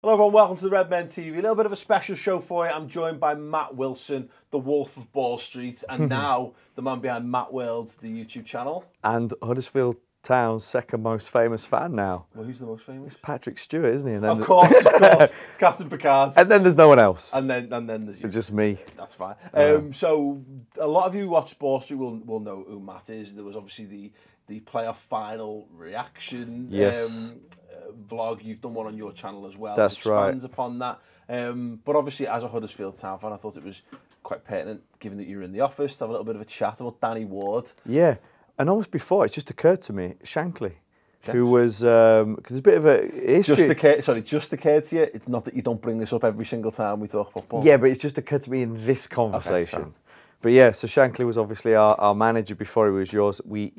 Hello everyone, welcome to the Redmen TV. A little bit of a special show for you. I'm joined by Matt Wilson, the Wolf of Ball Street, and now the man behind Matt Wrld, the YouTube channel. And Huddersfield Town's second most famous fan now. Well, who's the most famous? It's Patrick Stewart, isn't he? And then of course. It's Captain Picard. And then there's no one else. And then there's you. It's just me. That's fine. So a lot of you who watch Ball Street will know who Matt is. There was obviously the playoff final reaction. Yes. Vlog. You've done one on your channel as well. That's right. Expands upon that. But obviously, as a Huddersfield Town fan, I thought it was quite pertinent, given that you were in the office, to have a little bit of a chat about Danny Ward. Yeah, and almost before, it's just occurred to me, Shankly, who was, because there's a bit of a history. Just occurred to you. It's not that you don't bring this up every single time we talk about ball. Yeah, but it's just occurred to me in this conversation. Okay, but yeah, so Shankly was obviously our manager before he was yours. We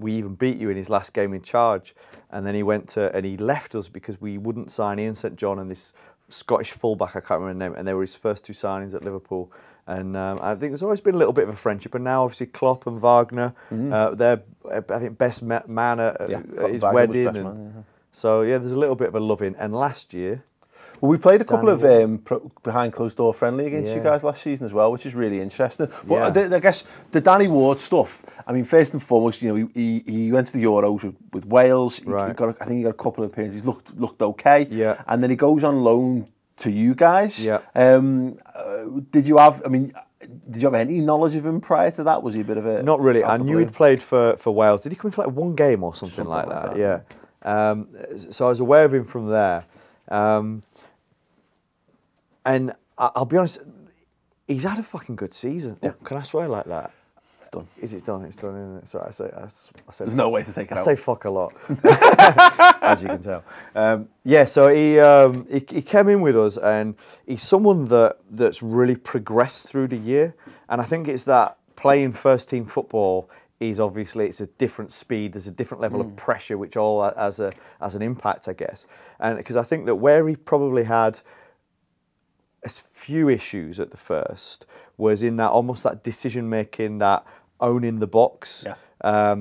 even beat you in his last game in charge, and then he he left us because we wouldn't sign Ian St John and this Scottish fullback, I can't remember the name, and they were his first two signings at Liverpool. And I think there's always been a little bit of a friendship, and now obviously Klopp and Wagner, they're I think best man at his Wagner wedding. So yeah, there's a little bit of a loving. And last year, well, we played a couple of behind closed door friendly against you guys last season as well, which is really interesting. But I guess the Danny Ward stuff. I mean, first and foremost, you know, he went to the Euros with Wales. I think he got a couple of appearances. Looked okay. Yeah. And then he goes on loan to you guys. Yeah. Did you have any knowledge of him prior to that? Was he a bit of a... Not really. I knew he'd played for Wales. Did he come in for like one game or something like that? Yeah. So I was aware of him from there. And I'll be honest, he's had a fucking good season. Yeah. Oh, can I swear like that? It's done. It's done, isn't it? Sorry, I say there's no way to take it out. I say fuck a lot, as you can tell. Yeah, so he came in with us, and he's someone that's really progressed through the year. And I think it's that playing first team football is obviously, it's a different speed, there's a different level of pressure, which all has an impact, I guess. And because I think that where he probably had a few issues at the first was in that almost that decision making, that owning the box. Yeah.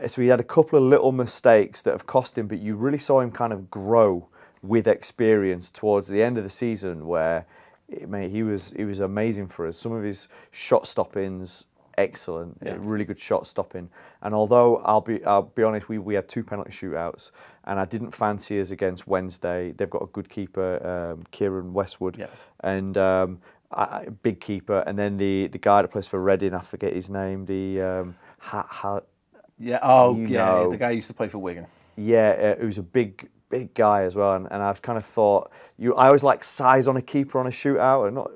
So he had a couple of little mistakes that have cost him, but you really saw him kind of grow with experience towards the end of the season, where he was amazing for us. Some of his shot stoppings, excellent, really good shot stopping. And although I'll be honest, we had 2 penalty shootouts, and I didn't fancy us against Wednesday. They've got a good keeper, Kieran Westwood, and big keeper. And then the guy that plays for Reading, I forget his name. The the guy who used to play for Wigan. Yeah, who's a big guy as well. And I've kind of thought, I always like size on a keeper on a shootout, and not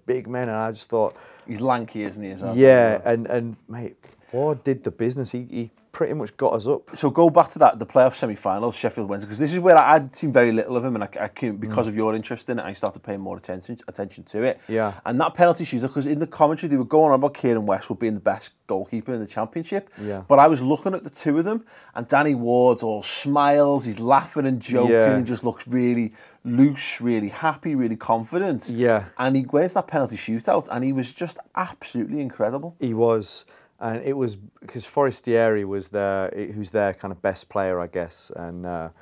big men. And I just thought, he's lanky, isn't he? Yeah, and mate, Ward did the business. He pretty much got us up. So go back to the playoff semi-finals, Sheffield Wednesday, because this is where I'd seen very little of him, and I came, because of your interest in it, I started paying more attention to it. Yeah. And that penalty shooter, because in the commentary they were going on about Kieran Westwood being the best goalkeeper in the championship. Yeah. But I was looking at the two of them, and Danny Ward's all smiles, he's laughing and joking, and just looks really loose, really happy, really confident. Yeah. And he went into that penalty shootout, and he was just absolutely incredible. He was. And it was because Forestieri was who's their kind of best player, I guess, and an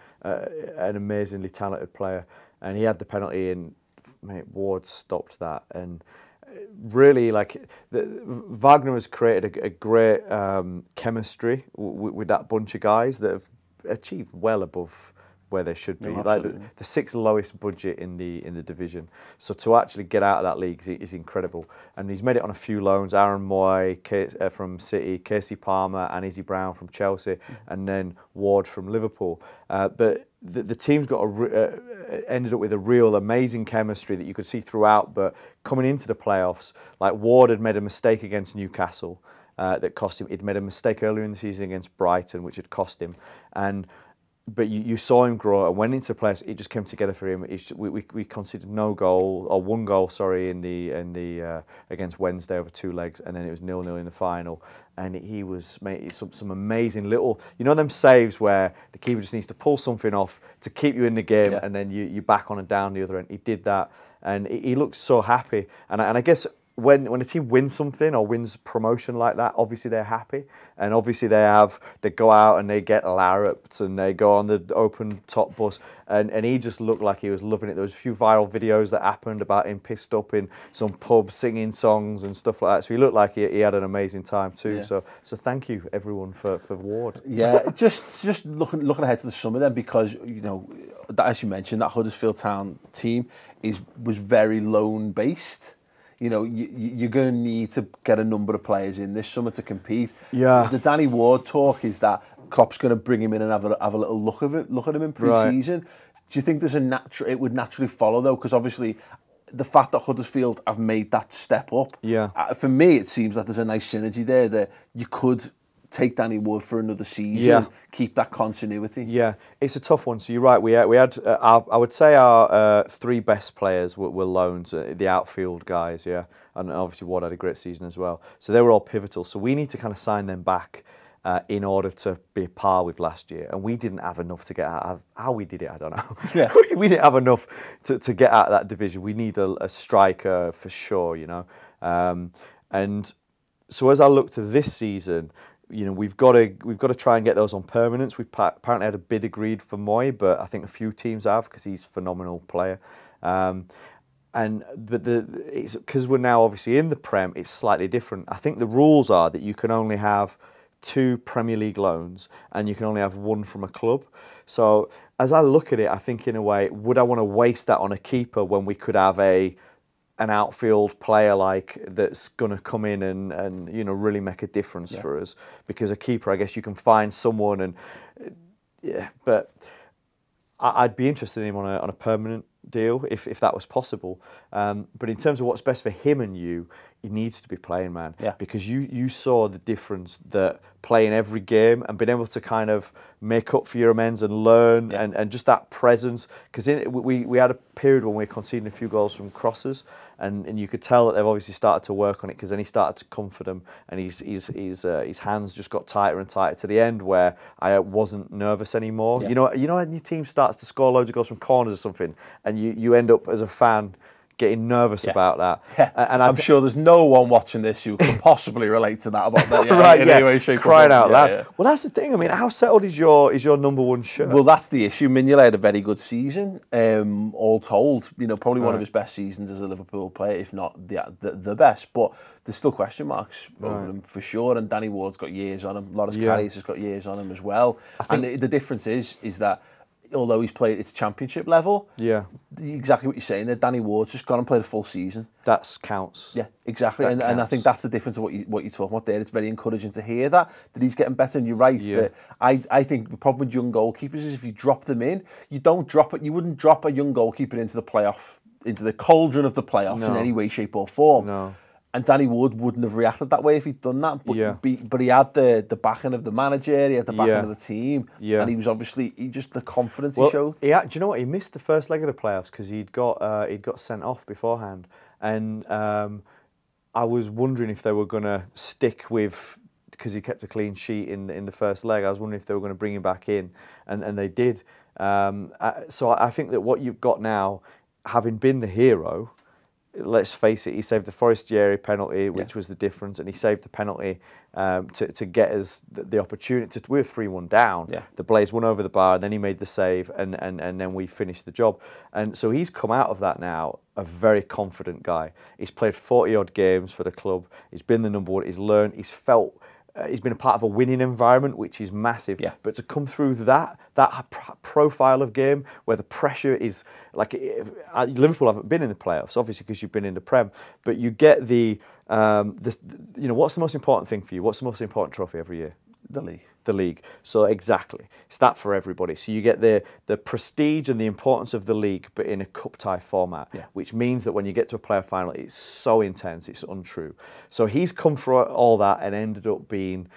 amazingly talented player. And he had the penalty, and mate, Ward stopped that. And really, Wagner has created a great chemistry with that bunch of guys that have achieved well above where they should be, like the 6th lowest budget in the division. So to actually get out of that league is incredible. And he's made it on a few loans: Aaron Moy from City, Casey Palmer and Izzy Brown from Chelsea, and then Ward from Liverpool. But the team's got ended up with a real amazing chemistry that you could see throughout. But coming into the playoffs, like Ward had made a mistake against Newcastle that cost him. He'd made a mistake earlier in the season against Brighton, which had cost him. But you saw him grow, and went into the playoffs, it just came together for him. We conceded no goal, or 1 goal, sorry, in the against Wednesday over 2 legs, and then it was 0-0 in the final. And he was made some amazing little, them saves where the keeper just needs to pull something off to keep you in the game, and then you back on and down the other end. He did that, and he looked so happy. And I guess when a team wins something or wins promotion like that, obviously they're happy, and obviously they go out and they get larruped and they go on the open top bus, and he just looked like he was loving it. There was a few viral videos that happened about him pissed up in some pub singing songs and stuff like that. So he looked like he had an amazing time too. Yeah. So thank you everyone for Ward. Yeah, just looking ahead to the summer then, because as you mentioned, that Huddersfield Town team was very loan based. You're going to need to get a number of players in this summer to compete. Yeah. The Danny Ward talk is that Klopp's going to bring him in and have a little look at him in pre-season. Right. Do you think there's it would naturally follow though? Because obviously the fact that Huddersfield have made that step up, for me it seems like there's a nice synergy there that you could take Danny Ward for another season, keep that continuity. Yeah, it's a tough one. So you're right. We had I would say our 3 best players were loans, the outfield guys, and obviously Ward had a great season as well. So they were all pivotal. So we need to kind of sign them back in order to be par with last year, and we didn't have enough to get out of. How we did it, I don't know. Yeah. we didn't have enough to get out of that division. We need a striker for sure, and so as I look to this season, we've got to try and get those on permanence. We've apparently had a bid agreed for Moy, but I think a few teams have because he's a phenomenal player. Because we're now obviously in the Prem, it's slightly different. I think the rules are that you can only have 2 Premier League loans and you can only have 1 from a club. So as I look at it, I think in a way, would I want to waste that on a keeper when we could have an outfield player that's going to come in and really make a difference for us? Because a keeper, I guess you can find someone, and but I'd be interested in him on a permanent deal if that was possible. But in terms of what's best for him and you, he needs to be playing, man. Yeah. Because you saw the difference that playing every game and being able to kind of make up for your amends and learn and just that presence. Because we had a period when we were conceding a few goals from crosses, and you could tell that they've obviously started to work on it, because then he started to comfort them, and his hands just got tighter and tighter to the end where I wasn't nervous anymore. Yeah. When your team starts to score loads of goals from corners or something, and you end up as a fan getting nervous about that. Yeah. And I'm sure there's no one watching this who could possibly relate to that about that. Yeah, right, in any way, shape, crying out loud. Yeah. Well, that's the thing. I mean, how settled is your #1 shirt? Well, that's the issue. Mignolet had a very good season, all told. Probably one of his best seasons as a Liverpool player, if not the best. But there's still question marks over him for sure. And Danny Ward's got years on him. Loris Karius has got years on him as well. And the difference is that, although he's played, it's championship level. Yeah, exactly what you're saying there. Danny Ward's just gone and played a full season. That counts. Yeah, exactly. And I think that's the difference of what you're talking about there. It's very encouraging to hear that he's getting better. And you're right. That I think the problem with young goalkeepers is if you drop them in, you don't drop it. You wouldn't drop a young goalkeeper into the playoff, into the cauldron of the playoffs in any way, shape, or form. No. And Danny Ward wouldn't have reacted that way if he'd done that. But he had the backing of the manager, he had the backing of the team, and he was obviously just the confidence he showed. Do you know what? He missed the first leg of the playoffs because he'd got sent off beforehand, and I was wondering if they were going to stick with, because he kept a clean sheet in the first leg. I was wondering if they were going to bring him back in, and they did. So I think that what you've got now, having been the hero. Let's face it, he saved the Forestieri penalty, which was the difference, and he saved the penalty to get us the opportunity. We were 3-1 down. Yeah. The Blaze won over the bar, and then he made the save, and then we finished the job. And so he's come out of that now a very confident guy. He's played 40-odd games for the club. He's been the #1. He's learned. He's felt. He's been a part of a winning environment, which is massive. Yeah. But to come through that profile of game where the pressure is like, Liverpool haven't been in the playoffs, obviously, because you've been in the Prem. But you get what's the most important thing for you? What's the most important trophy every year? The league. The league. So exactly, it's that for everybody. So you get the prestige and the importance of the league, but in a cup tie format, which means that when you get to a playoff final, it's so intense, it's untrue. So he's come for all that and ended up being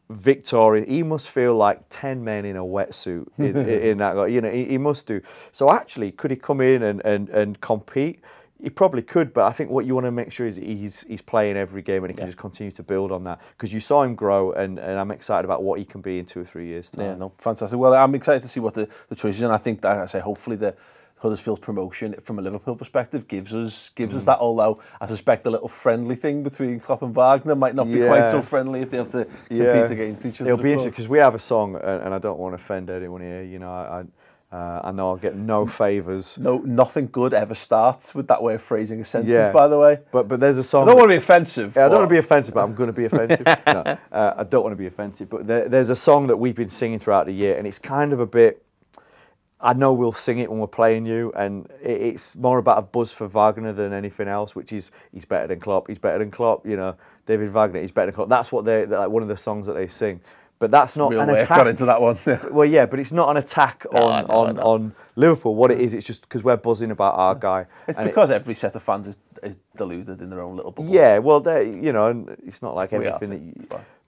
victorious. He must feel like 10 men in a wetsuit in that. He must do. So actually, could he come in and compete? He probably could, but I think what you want to make sure is he's playing every game and he can just continue to build on that, because you saw him grow, and I'm excited about what he can be in 2 or 3 years' time. Yeah, no, fantastic. Well, I'm excited to see what the choices, and I think that, I say, hopefully Huddersfield's promotion from a Liverpool perspective gives us that, although I suspect a little friendly thing between Klopp and Wagner might not be quite so friendly if they have to compete against each other. It'll be interesting because we have a song, and I don't want to offend anyone here. You know, I know I'll get no favours. No, nothing good ever starts with that way of phrasing a sentence, by the way. But there's a song... I don't want to be offensive. Yeah, I don't want to be offensive, but I'm going to be offensive. No, I don't want to be offensive. But there's a song that we've been singing throughout the year, and it's kind of a bit... I know we'll sing it when we're playing you, and it's more about a buzz for Wagner than anything else, which is he's better than Klopp, he's better than Klopp, you know, David Wagner, he's better than Klopp. That's what they're like, one of the songs that they sing. But that's not an attack. Got into that one. Well, yeah, but it's not an attack on Liverpool. What it is, it's just because we're buzzing about our guy. It's because every set of fans is deluded in their own little bubble. Yeah, well, you know, it's not like everything that you...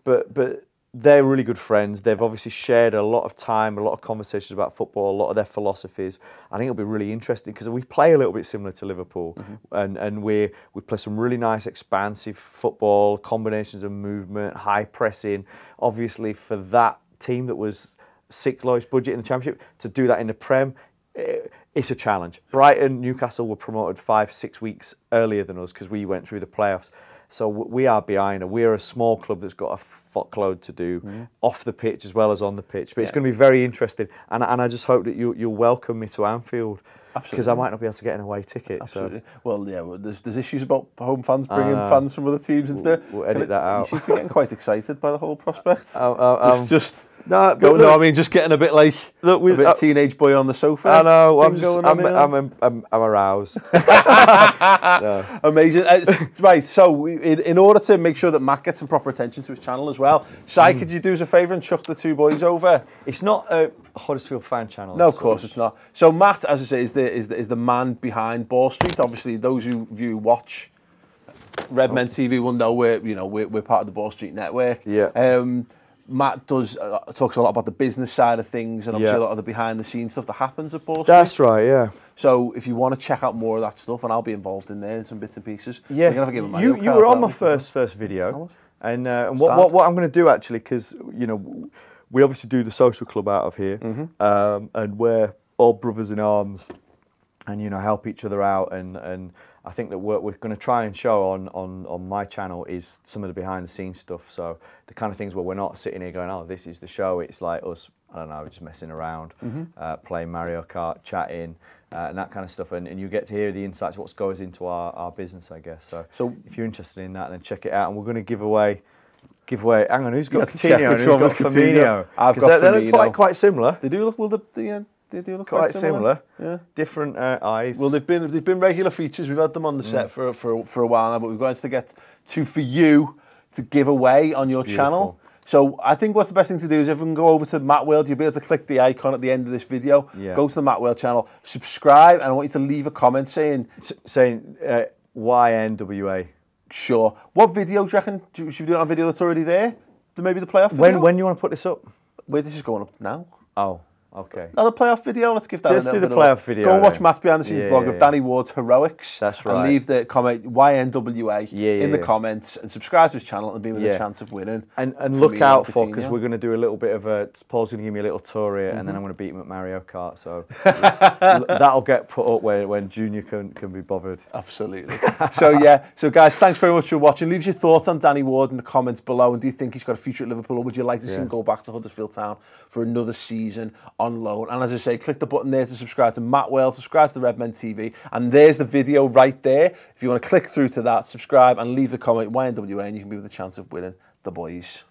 But they're really good friends. They've obviously shared a lot of time, a lot of conversations about football, a lot of their philosophies. I think it'll be really interesting because we play a little bit similar to Liverpool, and we play some really nice, expansive football, combinations of movement, high pressing. Obviously, for that team that was 6th lowest budget in the Championship, to do that in the Prem, it's a challenge. Brighton, Newcastle were promoted 5-6 weeks earlier than us because we went through the playoffs. So we are behind, and we're a small club that's got a fuckload to do off the pitch as well as on the pitch. But it's going to be very interesting, and I just hope that you'll welcome me to Anfield. Because I might not be able to get an away ticket. Absolutely. So. Well, yeah, there's issues about home fans bringing fans from other teams and stuff. We'll edit that out. You seem to be getting quite excited by the whole prospect. No, I mean, just getting a bit like a bit teenage boy on the sofa. I know. I'm aroused. No. Amazing. Right. So, in order to make sure that Matt gets some proper attention to his channel as well, Si, could you do us a favour and chuck the two boys over? It's not a Huddersfield fan channel. No, of course it's not. So Matt, as I say, is the man behind Ball Street. Obviously, those of you who watch Redmen TV will know we're part of the Ball Street network. Yeah. Matt talks a lot about the business side of things and obviously a lot of the behind the scenes stuff that happens at Ball Street. That's right, yeah. So if you want to check out more of that stuff, and I'll be involved in there in some bits and pieces. Yeah. You were on my first video, and what I'm going to do actually, because we obviously do the social club out of here, and we're all brothers in arms, and help each other out, and I think that what we're going to try and show on my channel is some of the behind the scenes stuff. So the kind of things where we're not sitting here going, oh, this is the show. It's like us, I don't know, just messing around, playing Mario Kart, chatting, and that kind of stuff. And you get to hear the insights, what goes into our business, I guess. So if you're interested in that, then check it out. And we're going to give away. Hang on, who's got Coutinho and who's got Firmino? I've got Firmino. They look quite similar. They do look they do look quite similar. Yeah, different eyes. Well, they've been regular features. We've had them on the set for a while now, but we're going to get two for you to give away on your channel. So I think what's the best thing to do is if we can go over to Matt Wrld, you'll be able to click the icon at the end of this video. Go to the Matt Wrld channel, subscribe, and I want you to leave a comment saying YNWA. Sure. What video do you reckon? Should we do it on a video that's already there? Maybe the playoff video? When do you want to put this up? Wait, this is going up now. Oh, okay. Another playoff video. Let's give that. Let's do the playoff video. Go and watch Matt's behind the scenes vlog of Danny Ward's heroics. That's right. And leave the comment YNWA in the comments and subscribe to his channel and be with a chance of winning. And look out for, because we're going to do a little bit of a. Paul's going to give me a little tour here, and then I'm going to beat him at Mario Kart. So that'll get put up when Junior can be bothered. Absolutely. So guys, thanks very much for watching. Leave us your thoughts on Danny Ward in the comments below. And do you think he's got a future at Liverpool, or would you like to see him go back to Huddersfield Town for another season on loan? And as I say, click the button there to subscribe to Matt Wrld, subscribe to the Redmen TV, and there's the video right there. If you want to click through to that, subscribe and leave the comment YNWA, and you can be with a chance of winning the boys.